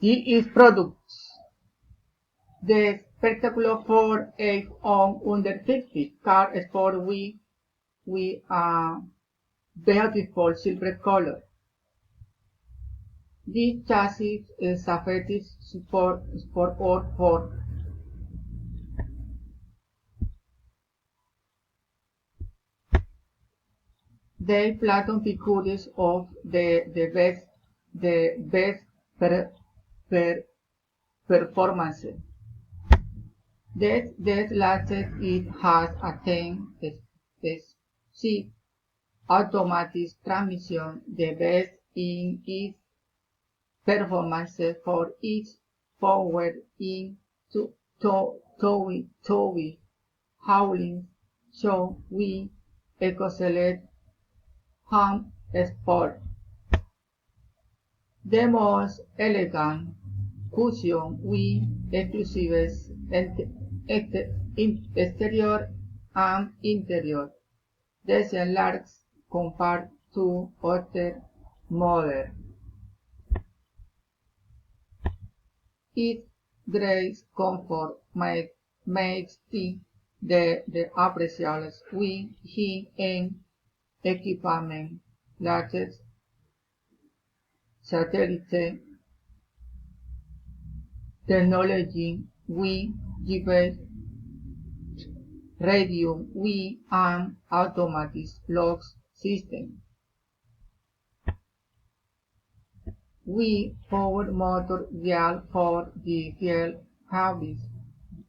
Its products. The spectacular for a on under 50 car sport with a beautiful silver color. This chassis is a fetish sport or for the Platon figures of the best per, per, performance. That latest it has attained six automatic transmission, the best in its performance for its power in towing, hauling, show we excelled ham sport. The most elegant cushion with exclusive exterior and interior design large compared to other models. Its great comfort makes the appreciables with high-end equipment, latest satellite technology with GPS radio with an automatic lock system. We power motor real for the fuel habits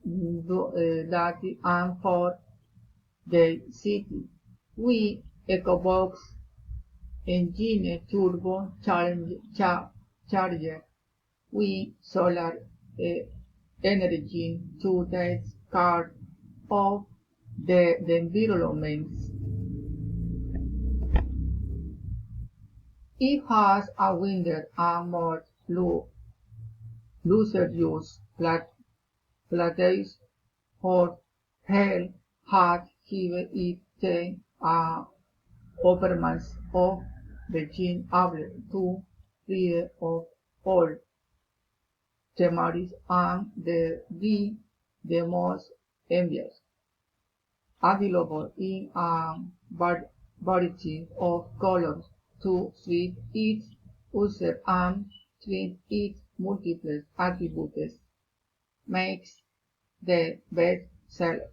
that and for the city. We EcoBox engine turbo charger with solar energy to take care of the environment. It has a wider and more luxurious plates for hair had given it the performance of being able to free of all temporary and the most envious. Available in a variety of colors to suit its user and treat its multiple attributes makes the best seller.